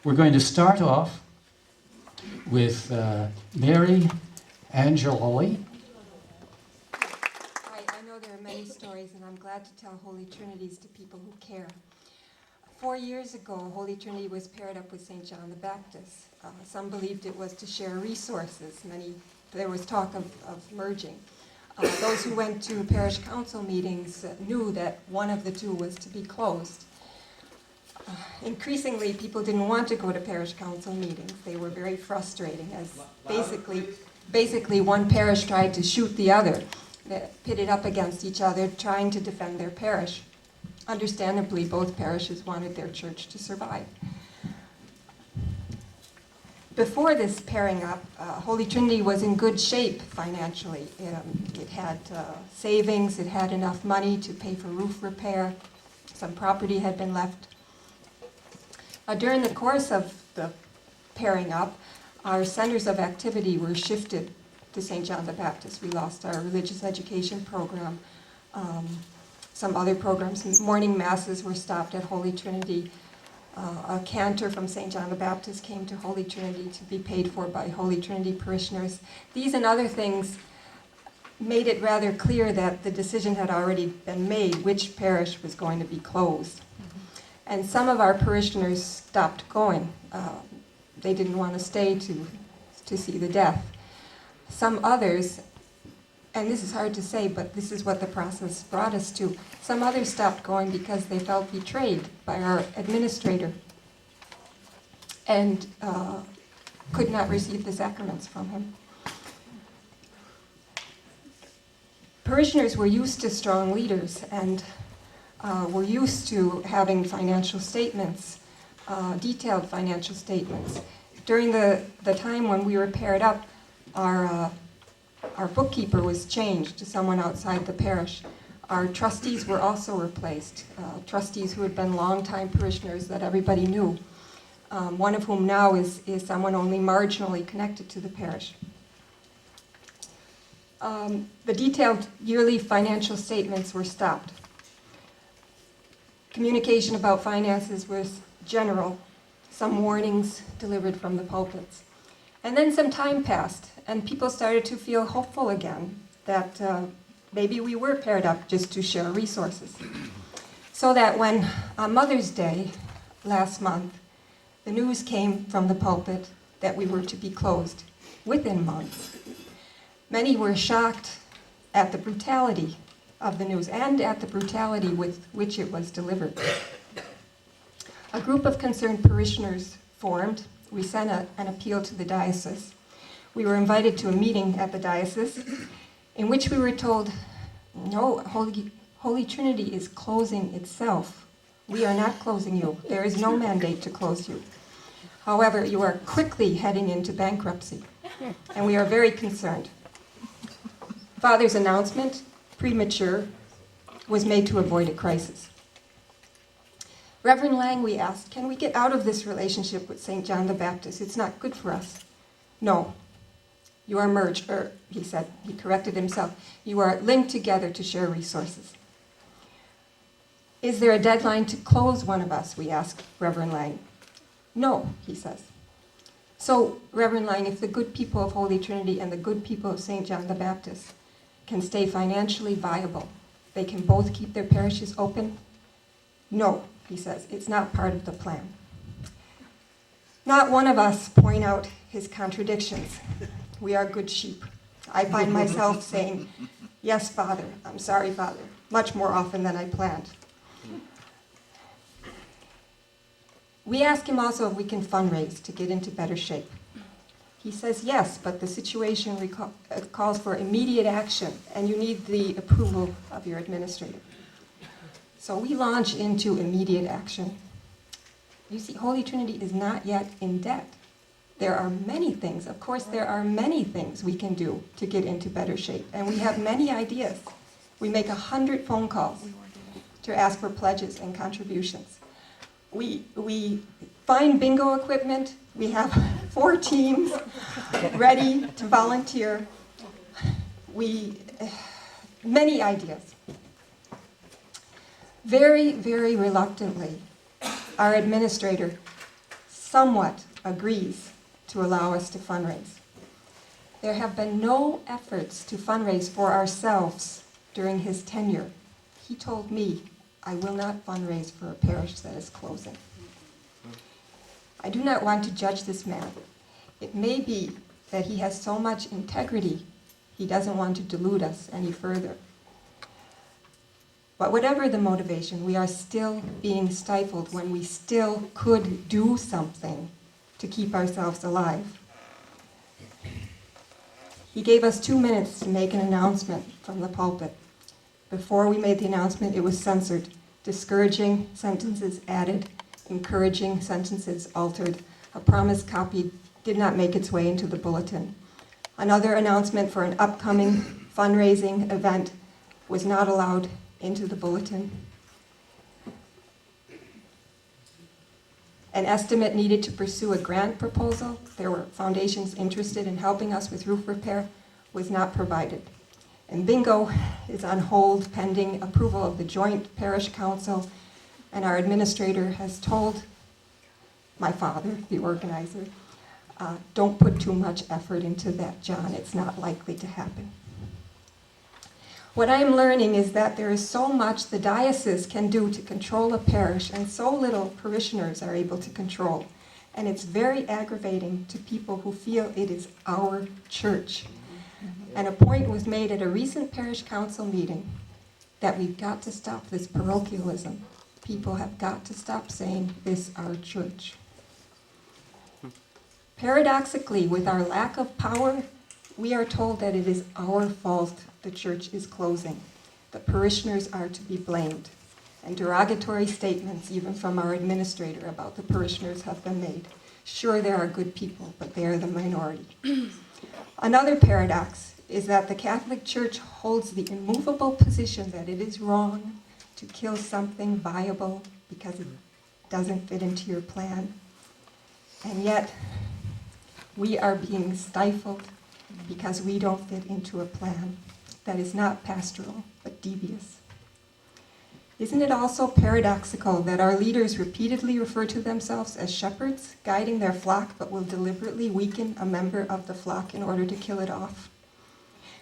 We're going to start off with Mary Angeloli. I know there are many stories, and I'm glad to tell Holy Trinities to people who care. 4 years ago, Holy Trinity was paired up with St. John the Baptist. Some believed it was to share resources. There was talk of merging. Those who went to parish council meetings knew that one of the two was to be closed. Increasingly, people didn't want to go to parish council meetings. They were very frustrating, as basically one parish tried to shoot the other, pitted up against each other, trying to defend their parish. Understandably, both parishes wanted their church to survive. Before this pairing up, Holy Trinity was in good shape financially. It had savings, it had enough money to pay for roof repair, some property had been left. During the course of the pairing up, our centers of activity were shifted to St. John the Baptist. We lost our religious education program. Some other programs, morning masses were stopped at Holy Trinity. A cantor from St. John the Baptist came to Holy Trinity to be paid for by Holy Trinity parishioners. These and other things made it rather clear that the decision had already been made which parish was going to be closed. And some of our parishioners stopped going. They didn't want to stay to see the death. Some others, and this is hard to say, but this is what the process brought us to, some others stopped going because they felt betrayed by our administrator and could not receive the sacraments from him. Parishioners were used to strong leaders and were used to having financial statements, detailed financial statements. During the time when we were paired up, our bookkeeper was changed to someone outside the parish. Our trustees were also replaced, trustees who had been longtime parishioners that everybody knew, one of whom now is someone only marginally connected to the parish. The detailed yearly financial statements were stopped. Communication about finances was general, some warnings delivered from the pulpits. And then some time passed, and people started to feel hopeful again that maybe we were paired up just to share resources. So that when on Mother's Day last month, the news came from the pulpit that we were to be closed within months, many were shocked at the brutality of the news and at the brutality with which it was delivered. A group of concerned parishioners formed. We sent an appeal to the diocese. We were invited to a meeting at the diocese in which we were told, no, Holy Trinity is closing itself. We are not closing you. There is no mandate to close you. However, you are quickly heading into bankruptcy, and we are very concerned. Father's announcement, premature, was made to avoid a crisis. Reverend Lang, we asked, can we get out of this relationship with St. John the Baptist? It's not good for us. No, you are merged, he said, he corrected himself. You are linked together to share resources. Is there a deadline to close one of us, we asked Reverend Lang. No, he says. So, Reverend Lang, if the good people of Holy Trinity and the good people of St. John the Baptist can stay financially viable, they can both keep their parishes open? No, he says, it's not part of the plan. Not one of us point out his contradictions. We are good sheep. I find myself saying, yes, Father, I'm sorry, Father, much more often than I planned. We ask him also if we can fundraise to get into better shape. He says yes, but the situation calls for immediate action, and you need the approval of your administrator. So we launch into immediate action. You see, Holy Trinity is not yet in debt. There are many things, of course, there are many things we can do to get into better shape, and we have many ideas. We make 100 phone calls to ask for pledges and contributions. We find bingo equipment. We have 4 teams ready to volunteer. Many ideas. Very, very reluctantly, our administrator somewhat agrees to allow us to fundraise. There have been no efforts to fundraise for ourselves during his tenure. He told me, I will not fundraise for a parish that is closing. I do not want to judge this man. It may be that he has so much integrity, he doesn't want to delude us any further. But whatever the motivation, we are still being stifled when we still could do something to keep ourselves alive. He gave us 2 minutes to make an announcement from the pulpit. Before we made the announcement, it was censored. Discouraging sentences added, encouraging sentences altered. A promise copy did not make its way into the bulletin. Another announcement for an upcoming fundraising event was not allowed into the bulletin. An estimate needed to pursue a grant proposal. There were foundations interested in helping us with roof repair, was not provided. And bingo is on hold pending approval of the joint parish council, and our administrator has told my father, the organizer, don't put too much effort into that, John. It's not likely to happen. What I am learning is that there is so much the diocese can do to control a parish and so little parishioners are able to control. And it's very aggravating to people who feel it is our church. And a point was made at a recent parish council meeting that we've got to stop this parochialism. People have got to stop saying this our church. Paradoxically, with our lack of power, we are told that it is our fault the church is closing. The parishioners are to be blamed. And derogatory statements, even from our administrator, about the parishioners have been made. Sure, there are good people, but they are the minority. Another paradox is that the Catholic Church holds the immovable position that it is wrong to kill something viable because it doesn't fit into your plan. And yet, we are being stifled because we don't fit into a plan that is not pastoral, but devious. Isn't it also paradoxical that our leaders repeatedly refer to themselves as shepherds, guiding their flock, but will deliberately weaken a member of the flock in order to kill it off?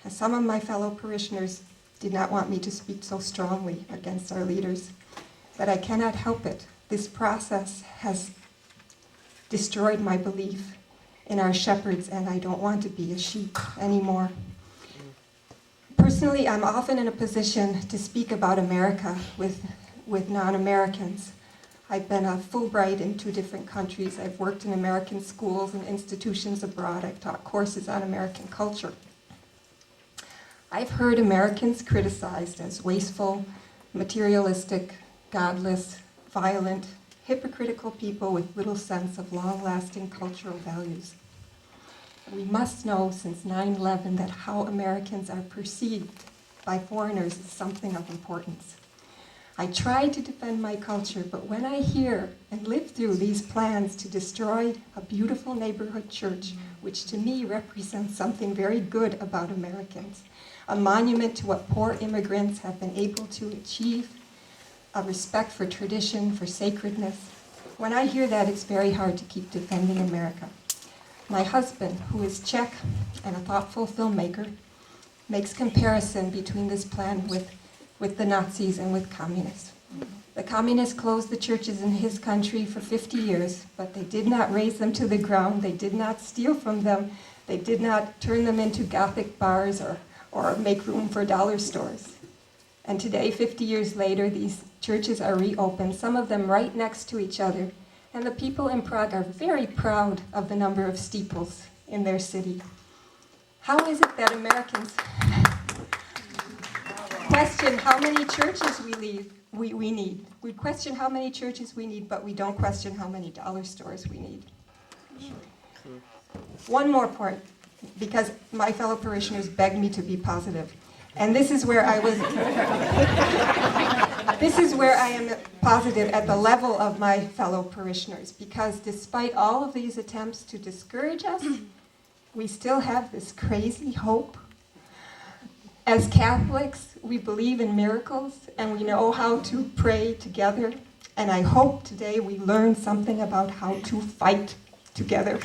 And some of my fellow parishioners did not want me to speak so strongly against our leaders, but I cannot help it. This process has destroyed my belief in our shepherds, and I don't want to be a sheep anymore. Personally, I'm often in a position to speak about America with non-Americans. I've been a Fulbright in 2 different countries. I've worked in American schools and institutions abroad. I've taught courses on American culture. I've heard Americans criticized as wasteful, materialistic, godless, violent, hypocritical people with little sense of long-lasting cultural values. We must know since 9/11 that how Americans are perceived by foreigners is something of importance. I try to defend my culture, but when I hear and live through these plans to destroy a beautiful neighborhood church, which to me represents something very good about Americans, a monument to what poor immigrants have been able to achieve, a respect for tradition, for sacredness, when I hear that, it's very hard to keep defending America. My husband, who is Czech and a thoughtful filmmaker, makes comparison between this plan with the Nazis and with communists. The communists closed the churches in his country for 50 years, but they did not raze them to the ground. They did not steal from them. They did not turn them into Gothic bars or make room for dollar stores. And today, 50 years later, these churches are reopened, some of them right next to each other. And the people in Prague are very proud of the number of steeples in their city. How is it that Americans question how many churches we need? We question how many churches we need, but we don't question how many dollar stores we need. One more point, because my fellow parishioners begged me to be positive. And this is where I am positive at the level of my fellow parishioners, because despite all of these attempts to discourage us, we still have this crazy hope. As Catholics, we believe in miracles, and we know how to pray together And I hope today we learned something about how to fight together.